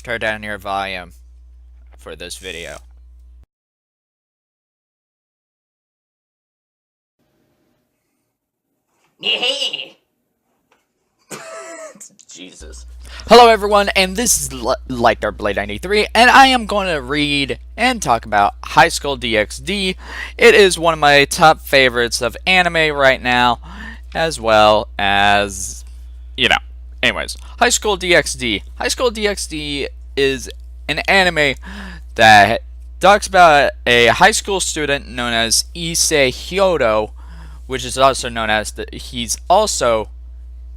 turn down your volume for this video. Jesus. Hello everyone, and this is LightDartBlade93, and I am going to read and talk about High School DxD. It is one of my top favorites of anime right now, as well as, anyways, High School DxD. High School DxD is an anime that talks about a high school student known as Issei Hyodo, which is also known as he's also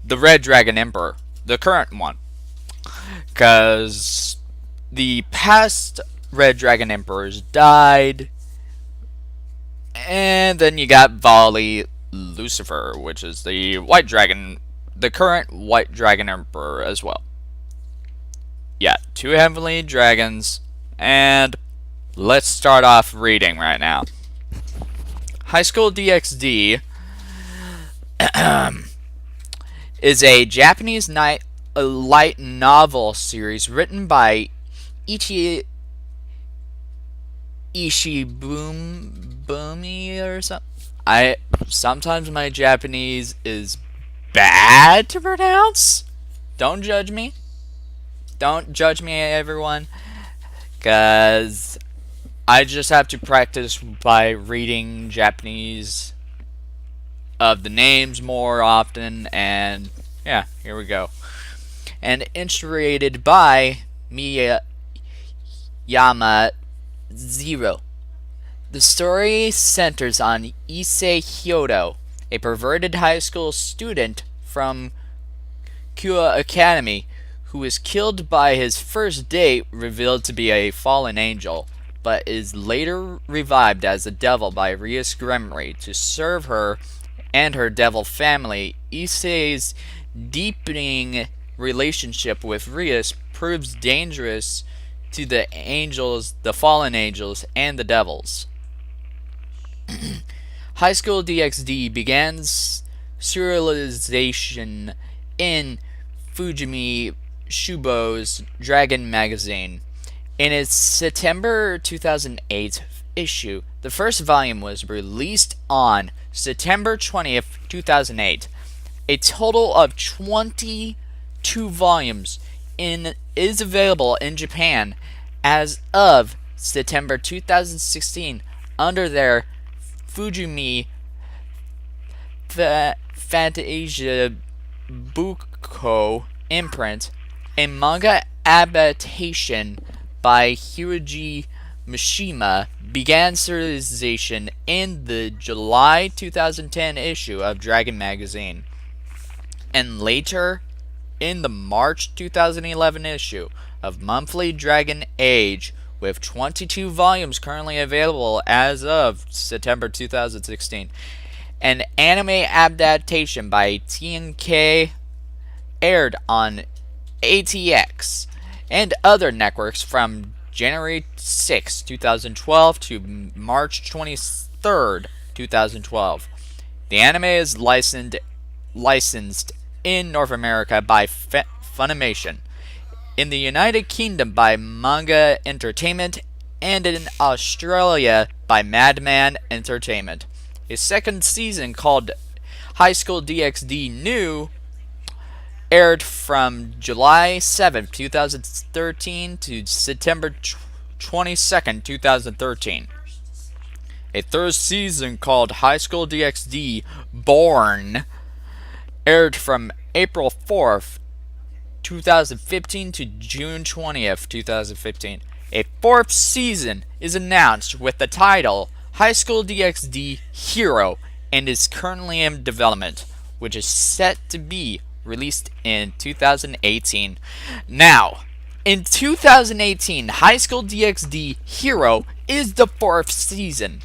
the Red Dragon Emperor, the current one, because the past Red Dragon Emperors died, and then you got Vali Lucifer, which is the White Dragon, the current White Dragon Emperor as well. Yeah, two heavenly dragons, and let's start off reading right now. High School DxD is a Japanese light novel series written by Ishibumi or something. Sometimes my Japanese is bad to pronounce. Don't judge me. Don't judge me, everyone, because I just have to practice by reading Japanese of the names more often, and yeah, here we go. And illustrated by Miyama Zero. The story centers on Issei Hyodo, a perverted high school student from Kua Academy who is killed by his first date, revealed to be a fallen angel, but is later revived as a devil by Rias Gremory to serve her and her devil family. Issei's deepening relationship with Rias proves dangerous to the angels, the fallen angels, and the devils. High School DxD begins serialization in Fujimi Shubo's Dragon magazine. In its September 2008 issue, the first volume was released on September 20th, 2008. A total of 22 volumes is available in Japan as of September 2016 under their Fujimi Fantasia Buko imprint. A manga adaptation by Hiroji Mishima began serialization in the July 2010 issue of Dragon magazine, and later in the March 2011 issue of Monthly Dragon Age, with 22 volumes currently available as of September 2016. An anime adaptation by TNK aired on ATX and other networks from January 6, 2012 to March 23rd, 2012. The anime is licensed in North America by Funimation, in the United Kingdom by Manga Entertainment, and in Australia by Madman Entertainment. A second season called High School DxD New aired from July 7, 2013 to September 22nd, 2013. A third season called High School DxD Born aired from April 4th, 2015 to June 20th, 2015. A fourth season is announced with the title High School DxD Hero and is currently in development, which is set to be released in 2018. Now, in 2018, High School DxD Hero is the fourth season,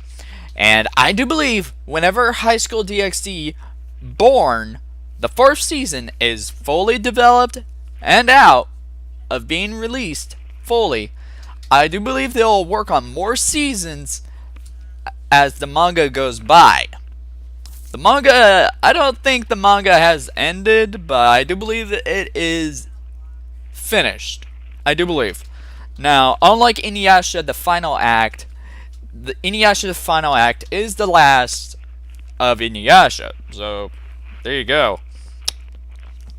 and I do believe whenever High School DxD Born, the fourth season, is fully developed and out of being released fully, I do believe they'll work on more seasons as the manga goes by. The manga, I don't think the manga has ended, but I do believe that it is finished. I do believe. Now, unlike Inuyasha, the final act, the Inuyasha the final act is the last of Inuyasha. So, there you go.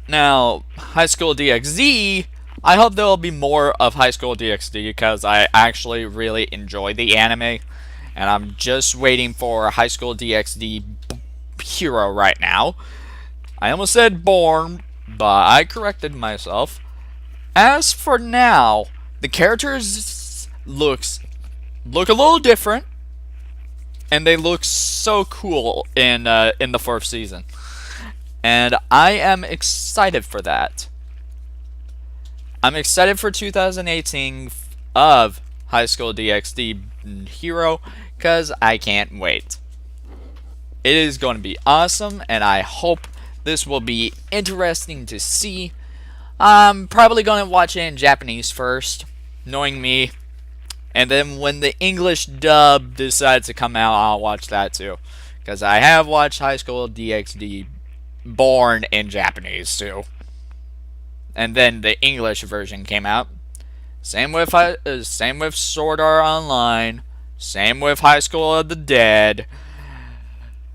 Now, High School DxD, I hope there will be more of High School DxD because I actually really enjoy the anime. And I'm just waiting for High School DxD Hero right now. I almost said Born, but I corrected myself. As for now, the characters look a little different, and they look so cool in the fourth season, and I am excited for that. I'm excited for 2018 of High School DxD Hero because I can't wait. It is going to be awesome, and I hope this will be interesting to see. I'm probably going to watch it in Japanese first, knowing me. And then when the English dub decides to come out, I'll watch that too. Because I have watched High School DxD Born in Japanese too. And then the English version came out. Same with Sword Art Online. Same with High School of the Dead.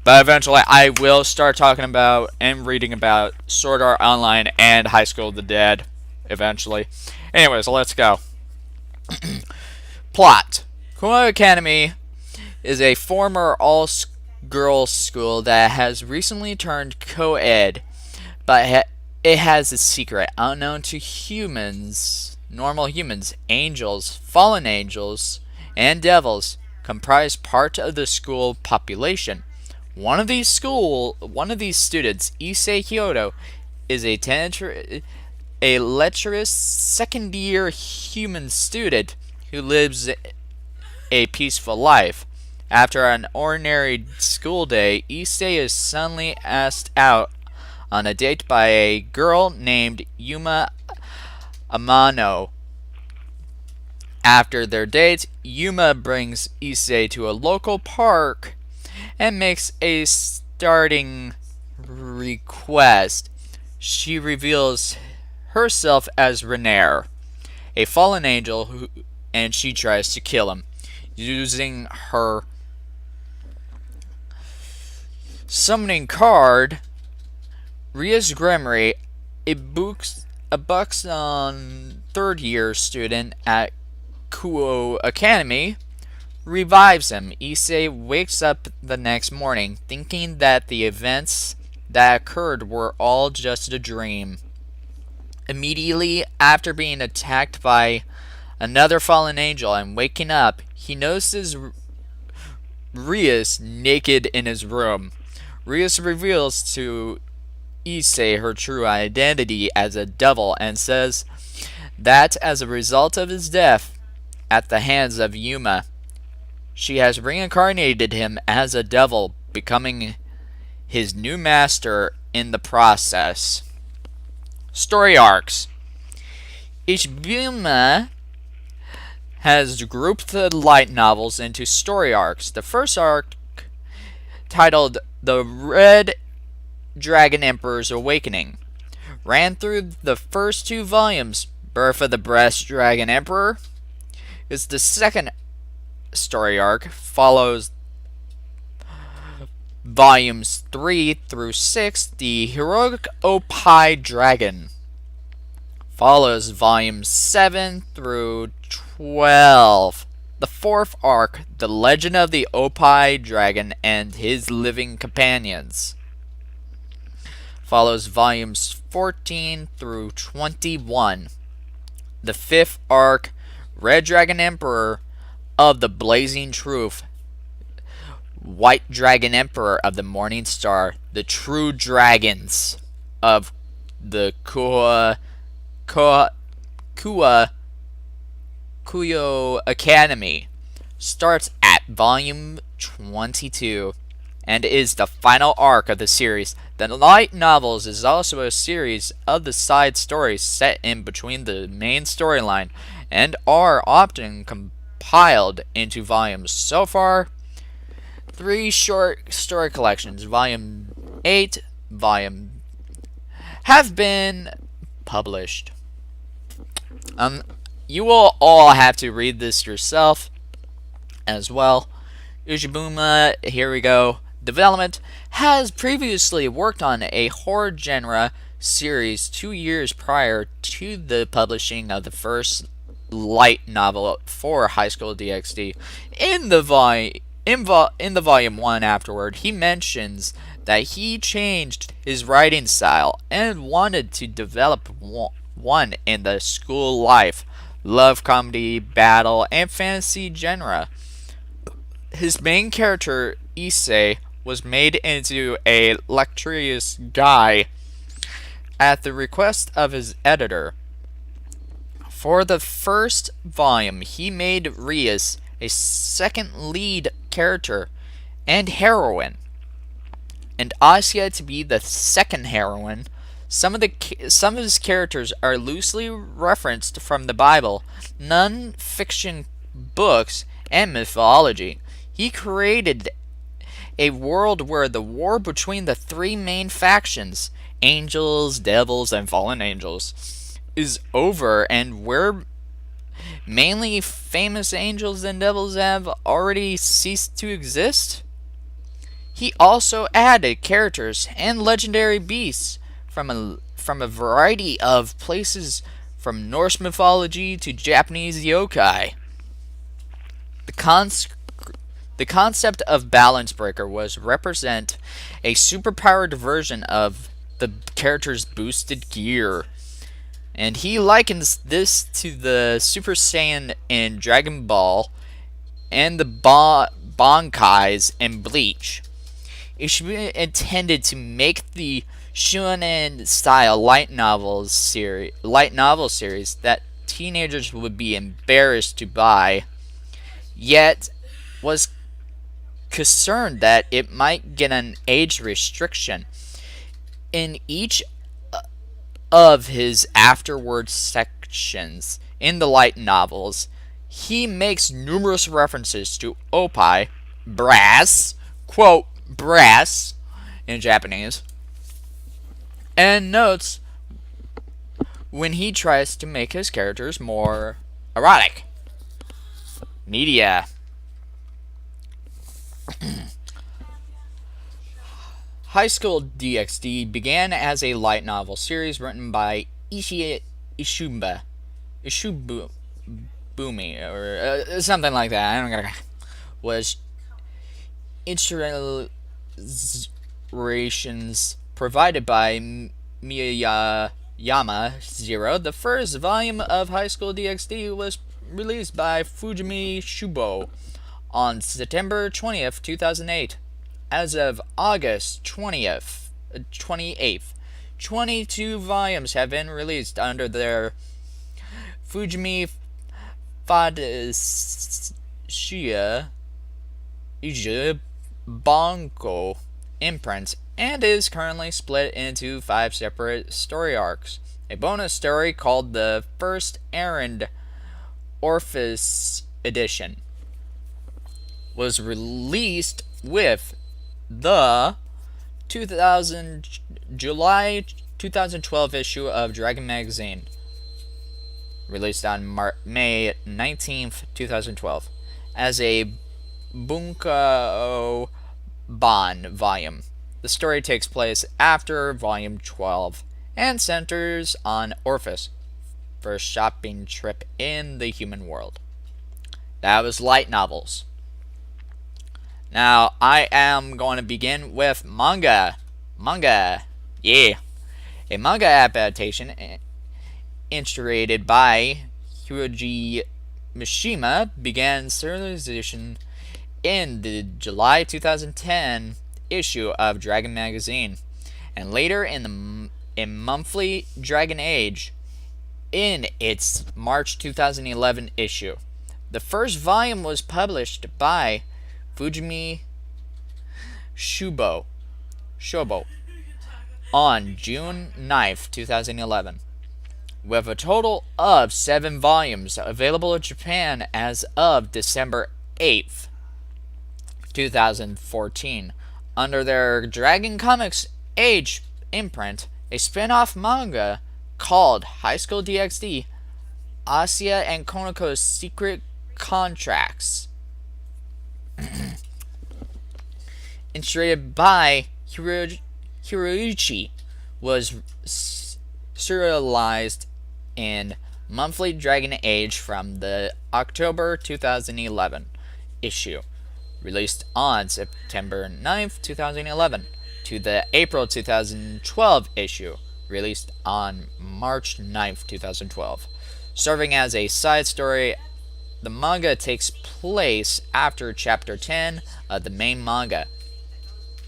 But eventually I will start talking about and reading about Sword Art Online and High School of the Dead. Eventually. Anyways, let's go. Plot. Konoha Academy is a former all-girls school that has recently turned co-ed, but it has a secret unknown to humans. Normal humans, angels, fallen angels, and devils comprise part of the school population. One of these students, Issei Hyoto, is a lecherous second-year human student who lives a peaceful life. After an ordinary school day, Issei is suddenly asked out on a date by a girl named Yuma Amano. After their date, Yuma brings Issei to a local park and makes a starting request. She reveals herself as Renair, a fallen angel, and she tries to kill him using her summoning card, Ria's Gremory. A Buxton third-year student at Kuo Academy revives him. Issei wakes up the next morning thinking that the events that occurred were all just a dream. Immediately after being attacked by another fallen angel and waking up, he notices Rias naked in his room. Rias reveals to Issei her true identity as a devil and says that as a result of his death at the hands of Yuma, she has reincarnated him as a devil, becoming his new master in the process. Story arcs. Each Buma has grouped the light novels into story arcs. The first arc, titled The Red Dragon Emperor's Awakening, ran through the first 2 volumes. Birth of the Breast Dragon Emperor is the second story arc, follows volumes 3 through 6. The Heroic Opie Dragon follows volumes 7 through 12. The fourth arc, The Legend of the Opie Dragon and His Living Companions, follows volumes 14 through 21. The fifth arc, Red Dragon Emperor of the Blazing Truth, White Dragon Emperor of the Morning Star, the True Dragons of the Kuyo Academy, starts at volume 22 and is the final arc of the series. The light novels is also a series of the side stories set in between the main storyline and are often compiled into volumes. So far, 3 short story collections, volume 8, have been published. You will all have to read this yourself as well. Ushibuma, here we go. Development has previously worked on a horror genre series 2 years prior to the publishing of the first light novel for Highschool DxD. In the volume 1 afterward, he mentions that he changed his writing style and wanted to develop one in the school life, love, comedy, battle, and fantasy genre. His main character, Issei, was made into a lecturious guy at the request of his editor. For the first volume, he made Rias a second lead character and heroine, and Asya to be the second heroine. Some of his characters are loosely referenced from the Bible, non-fiction books, and mythology. He created a world where the war between the three main factions, angels, devils, and fallen angels, is over, and where mainly famous angels and devils have already ceased to exist. He also added characters and legendary beasts from a variety of places, from Norse mythology to Japanese yokai. The concept of Balance Breaker was represent a superpowered version of the character's boosted gear, and he likens this to the Super Saiyan in Dragon Ball and the Bankais in Bleach. It should be intended to make the shonen style light novel series that teenagers would be embarrassed to buy, yet was concerned that it might get an age restriction. In each of his afterward sections in the light novels, he makes numerous references to oppai, brass, quote, brass in Japanese, and notes when he tries to make his characters more erotic. Media. Highschool DxD began as a light novel series written by Ishubumi, or something like that. I don't know. Was illustrations provided by Miyayama Zero. The first volume of Highschool DxD was released by Fujimi Shubo on September 20th, 2008. As of August 28th, 22 volumes have been released under their Fujimi Fadashia Ija Banko imprint, and is currently split into 5 separate story arcs. A bonus story called the First Errand Orpheus Edition was released with the July 2012 issue of Dragon Magazine, released on May 19th, 2012, as a Bunko Ban volume. The story takes place after volume 12 and centers on Orpheus' first shopping trip in the human world. That was light novels. Now, I am going to begin with manga. Yeah. A manga adaptation illustrated by Hiroji Mishima began serialization in the July 2010 issue of Dragon Magazine, and later in Monthly Dragon Age in its March 2011 issue. The first volume was published by Fujimi Shobo on June 9th, 2011, with a total of 7 volumes available in Japan as of December 8th, 2014, under their Dragon Comics Age imprint. A spin-off manga called Highschool DxD Asia and Konoko's secret contracts. Illustrated by Hiroichi, was serialized in Monthly Dragon Age from the October 2011 issue, released on September 9th, 2011, to the April 2012 issue, released on March 9th, 2012. Serving as a side story, the manga takes place after Chapter 10 of the main manga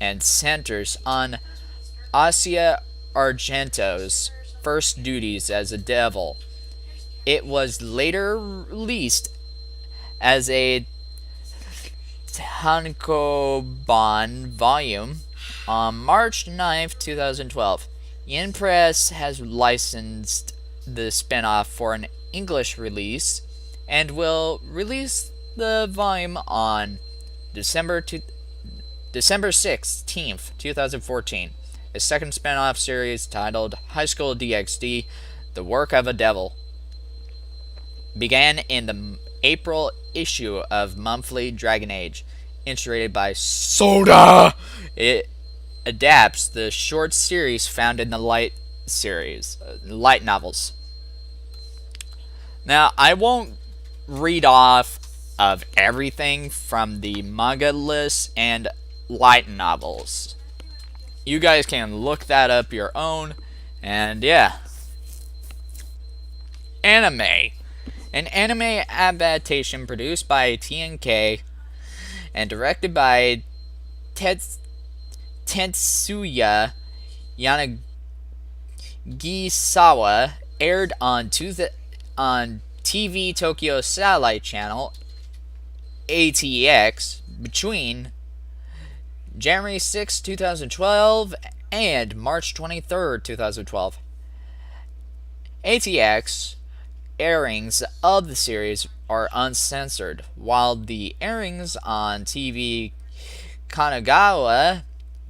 and centers on Asia Argento's first duties as a devil. It was later released as a tankobon volume on March 9th, 2012. Yen Press has licensed the spin-off for an English release and will release the volume on December 16th, 2014. A second spin-off series titled Highschool DxD, The Work of a Devil, began in the April issue of Monthly Dragon Age, illustrated by Soda. It adapts the short series found in the light novels. Now, I won't read off of everything from the manga list and light novels. You guys can look that up your own, and yeah. Anime. An anime adaptation produced by TNK and directed by Tetsuya Yanagisawa, aired on TV Tokyo Satellite Channel ATX between January 6, 2012 and March 23, 2012. ATX airings of the series are uncensored, while the airings on TV Kanagawa,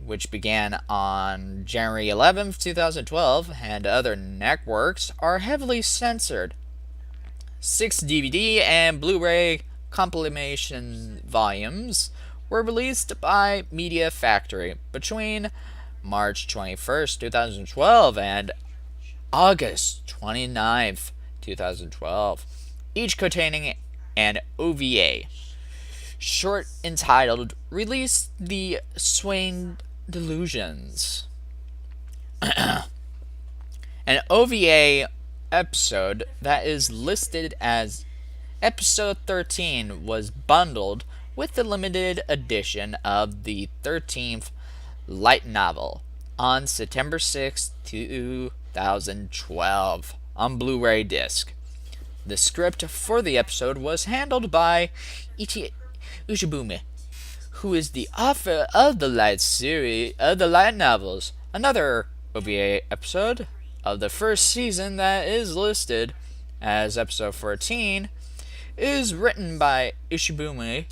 which began on January 11, 2012, and other networks, are heavily censored. 6 DVD and Blu-ray compilation volumes were released by Media Factory between March 21st, 2012 and August 29th, 2012, each containing an OVA short entitled Release the Swaying Delusions. An OVA episode that is listed as episode 13 was bundled with the limited edition of the 13th light novel on September 6, 2012 on Blu-ray disc. The script for the episode was handled by Ichi Ushibume, who is the author of the light novels. Another OVA episode of the first season that is listed as episode 14 is written by Ishibume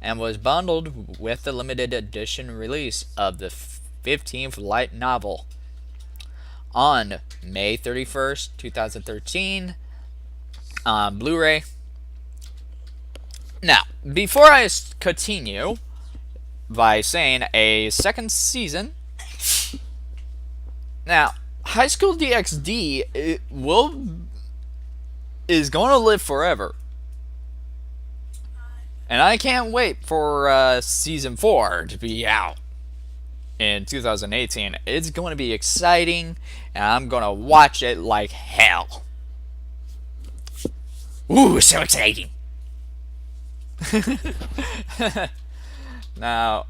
and was bundled with the limited edition release of the 15th light novel on May 31st, 2013 on Blu-ray. Now, before I continue by saying a second season, now, Highschool DxD is going to live forever. And I can't wait for Season 4 to be out in 2018. It's going to be exciting, and I'm going to watch it like hell. Ooh, so exciting! Now,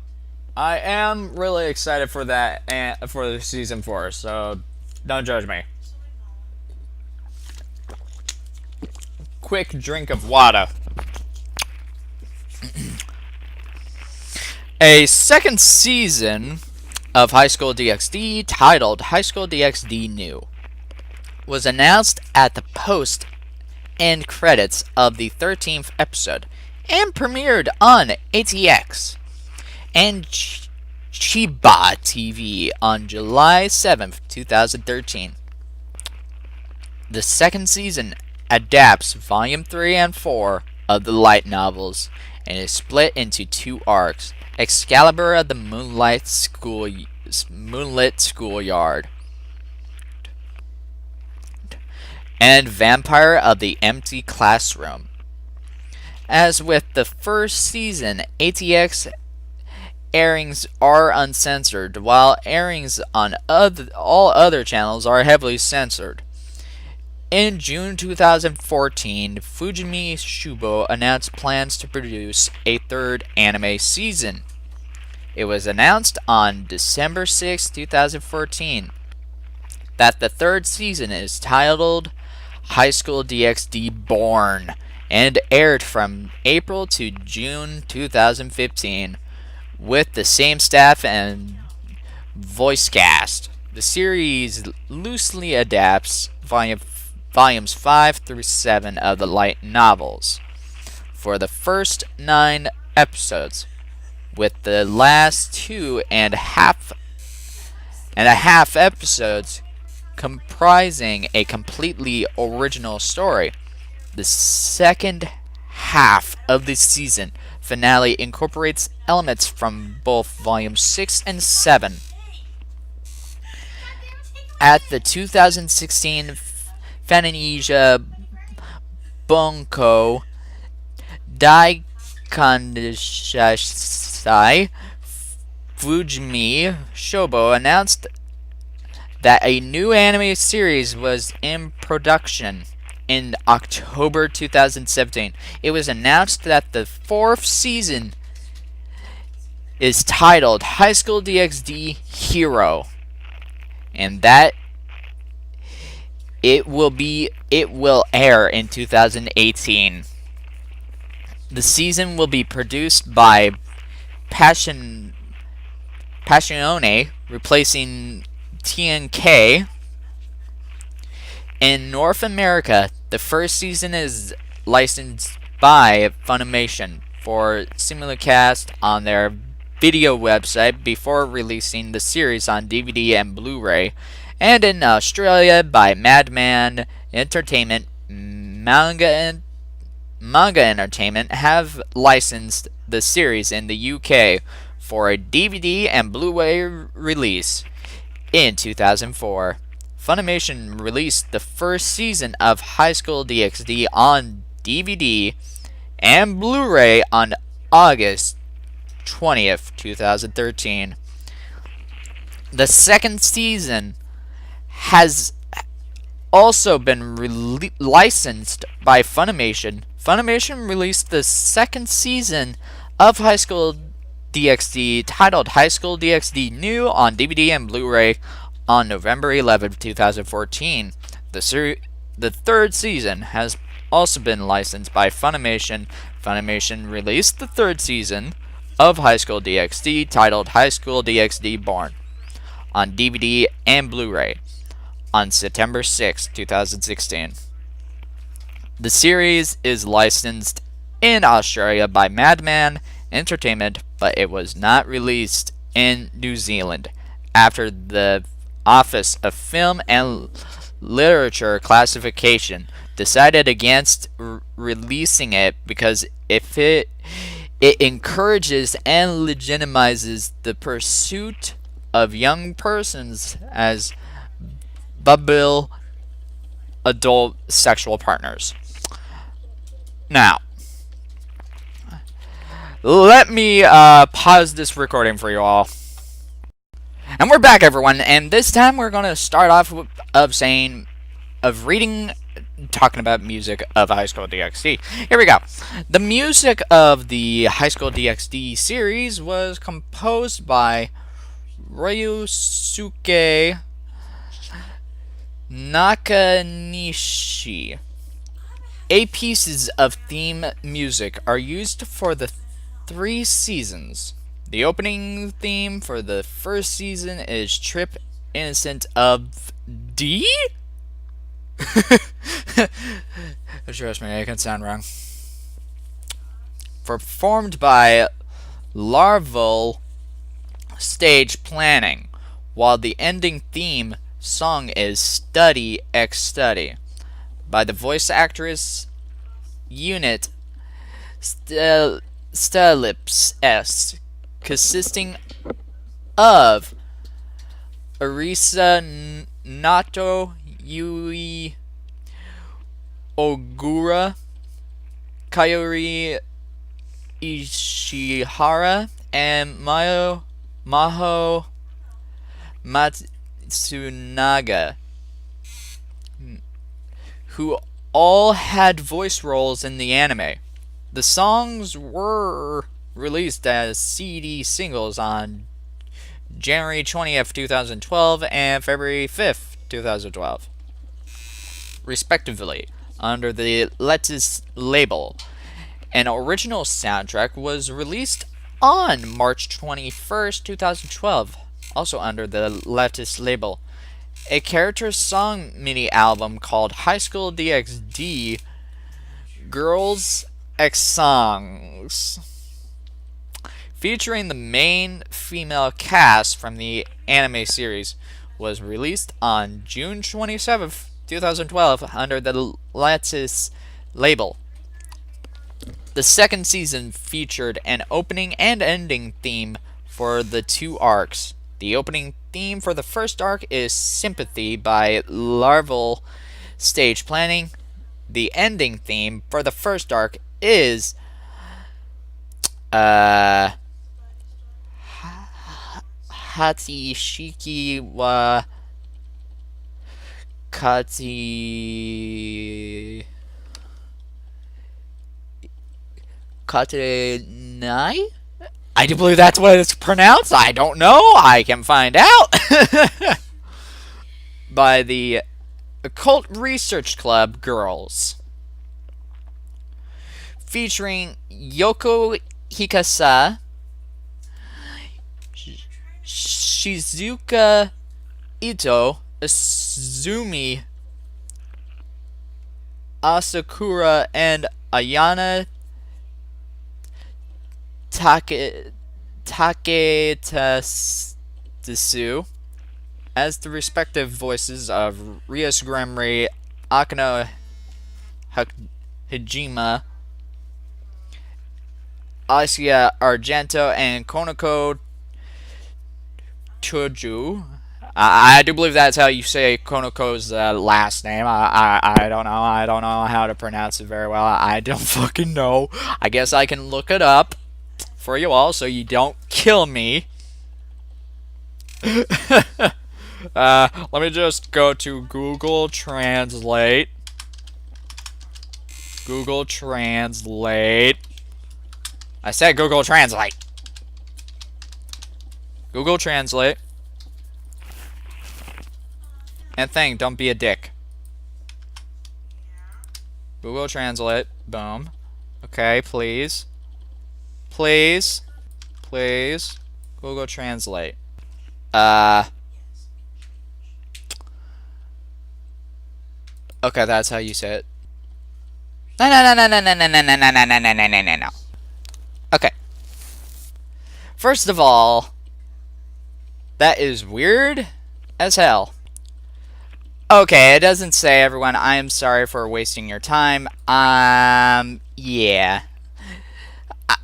I am really excited for that and for the Season 4, so don't judge me. Quick drink of water. A second season of Highschool DxD, titled Highschool DxD New, was announced at the post-end credits of the 13th episode and premiered on ATX and Chiba TV on July 7th, 2013. The second season adapts Volume 3 and 4 of the light novels and is split into two arcs: Excalibur of the Moonlit Schoolyard and Vampire of the Empty Classroom. As with the first season, ATX airings are uncensored, while airings on all other channels are heavily censored. In June 2014, Fujimi Shubo announced plans to produce a third anime season. It was announced on December 6, 2014, that the third season is titled High School DxD Born and aired from April to June 2015 with the same staff and voice cast. The series loosely adapts volumes 5 through 7 of the light novels for the first 9 episodes, with the last 2.5 episodes comprising a completely original story. The second half of the season finale incorporates elements from both volumes 6 and 7. At the 2016 Fantasia Bunko Daikandashai, Fujimi Shobo announced that a new anime series was in production in October 2017. It was announced that the fourth season is titled High School DxD Hero, and that it will air in 2018. The season will be produced by Passione, replacing TNK. In North America, the first season is licensed by Funimation for simulcast on their video website before releasing the series on DVD and Blu-ray, and in Australia by Madman Entertainment. Manga Entertainment have licensed the series in the UK for a DVD and Blu-ray release in 2004. Funimation released the first season of High School DxD on DVD and Blu-ray on August 20th, 2013. The second season has also been licensed by Funimation. Funimation released the second season of High School DxD titled High School DxD New on DVD and Blu-ray on November 11, 2014. The third season has also been licensed by Funimation. Funimation released the third season of High School DxD titled High School DxD Born on DVD and Blu-ray on September 6, 2016. The series is licensed in Australia by Madman Entertainment, but it was not released in New Zealand after the Office of Film and Literature Classification decided against releasing it because if it encourages and legitimizes the pursuit of young persons as bubble adult sexual partners. Now, let me pause this recording for you all. And we're back, everyone, and this time we're going to start off talking about music of High School DxD. Here we go. The music of the High School DxD series was composed by Ryosuke Nakanishi. 8 pieces of theme music are used for the 3 seasons. The opening theme for the first season is Trip Innocent of D? Trust me, I can sound wrong. Performed by Larval Stage Planning, while the ending theme song is Study X Study by the voice actress unit Stylips S, consisting of Arisa Nato, Yui Ogura, Kaori Ishihara, and Maho Matsunaga, who all had voice roles in the anime. The songs were released as CD singles on January 20th, 2012 and February 5th, 2012, respectively, under the Lettuce label. An original soundtrack was released on March 21st, 2012, also under the Lettuce label. A character song mini album called Highschool DxD Girls X Songs, featuring the main female cast from the anime series, was released on June 27th, 2012 under the Lettuce label. The second season featured an opening and ending theme for the two arcs. The opening theme for the first arc is Sympathy by Larval Stage Planning. The ending theme for the first arc is Hatishiki wa Katenai? I do believe that's what it's pronounced. I don't know. I can find out. By the Occult Research Club Girls, featuring Yoko Hikasa, Shizuka Ito, Azumi Asakura, and Ayana Taketasu as the respective voices of Rias Gremry, Akano Hajima, Asia Argento, and Konoko Choju. I do believe that's how you say Konoko's last name. I don't know. I don't know how to pronounce it very well. I don't fucking know. I guess I can look it up for you all so you don't kill me. Let me just go to Google Translate. Google Translate. I said Google Translate. Google Translate. And thing, don't be a dick. Google Translate. Boom. Okay, please. Please. Please. Google Translate. Okay, that's how you say it. No. Okay. First of all, that is weird as hell. Okay, it doesn't say, everyone, I am sorry for wasting your time. Yeah.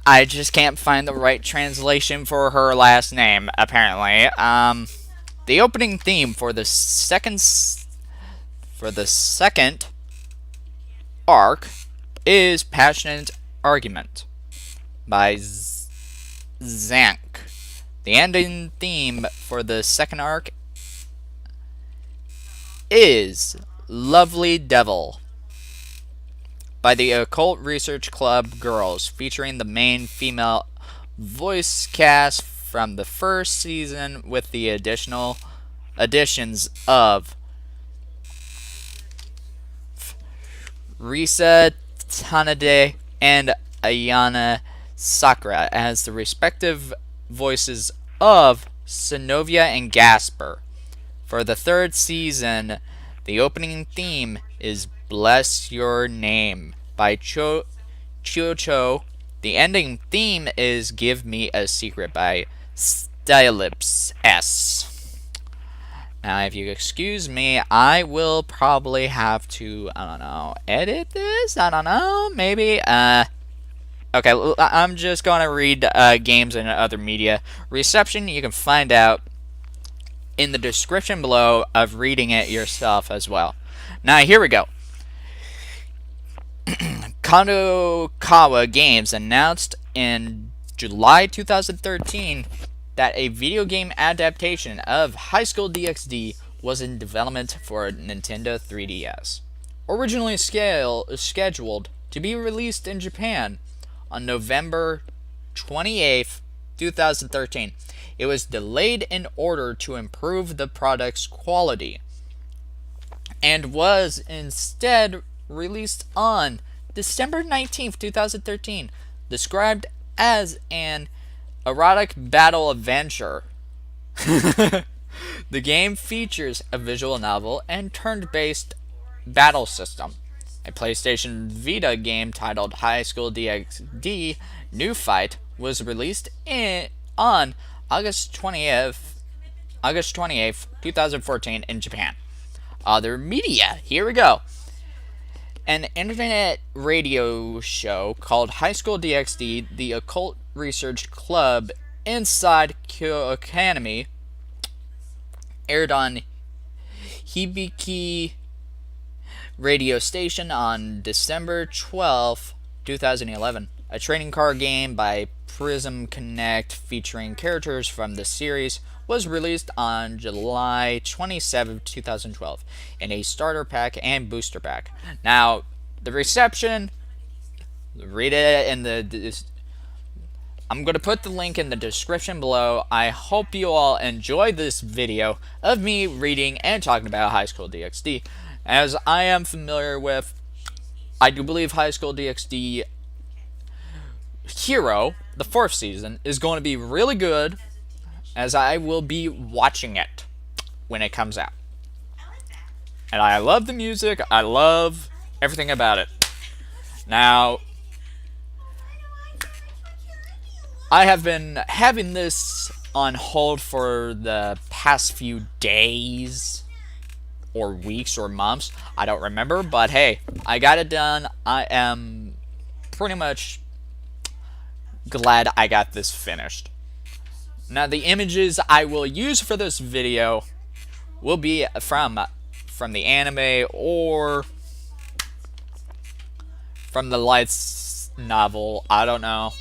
I just can't find the right translation for her last name, apparently. The opening theme for the second arc is Passionate Argument by Zank. The ending theme for the second arc is Lovely Devil by the Occult Research Club Girls, featuring the main female voice cast from the first season with the additional additions of Risa Tanade and Ayana Sakura as the respective voices of Synovia and Gasper. For the third season, the opening theme is Bless Your Name by Chocho. The ending theme is Give Me a Secret by Stylips S. Now, if you excuse me, I will probably have to, I don't know, edit this? I don't know, maybe, okay, I'm just going to read games and other media. Reception, you can find out in the description below of reading it yourself as well. Now, here we go. Kadokawa Games announced in July 2013 that a video game adaptation of Highschool DxD was in development for Nintendo 3DS. Originally scheduled to be released in Japan on November 28th, 2013, it was delayed in order to improve the product's quality and was instead released on December 19th, 2013, described as an erotic battle adventure. The game features a visual novel and turn-based battle system. A PlayStation Vita game titled Highschool DxD New Fight was released on August 28th, 2014 in Japan. Other media, here we go. An internet radio show called Highschool DxD, the occult research club inside Kyo Academy, aired on Hibiki radio station on December 12, 2011. A trading card game by Prism Connect featuring characters from the series was released on July 27, 2012 in a starter pack and booster pack. Now, the reception, read it in the... I'm going to put the link in the description below. I hope you all enjoyed this video of me reading and talking about Highschool DxD. As I am familiar with, I do believe Highschool DxD Hero, the 4th season, is going to be really good, as I will be watching it when it comes out. And I love the music, I love everything about it. Now, I have been having this on hold for the past few days, or weeks, or months. I don't remember, but hey, I got it done. I am pretty much glad I got this finished. Now, the images I will use for this video will be from the anime or from the light novel. I don't know.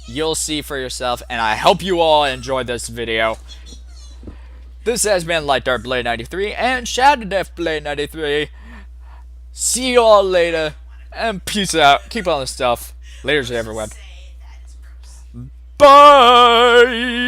You'll see for yourself, and I hope you all enjoyed this video. This has been Light Dark Blade 93 and Shadow Death Blade 93. See you all later, and peace out. Keep on the stuff. Laters everywhere. Bye!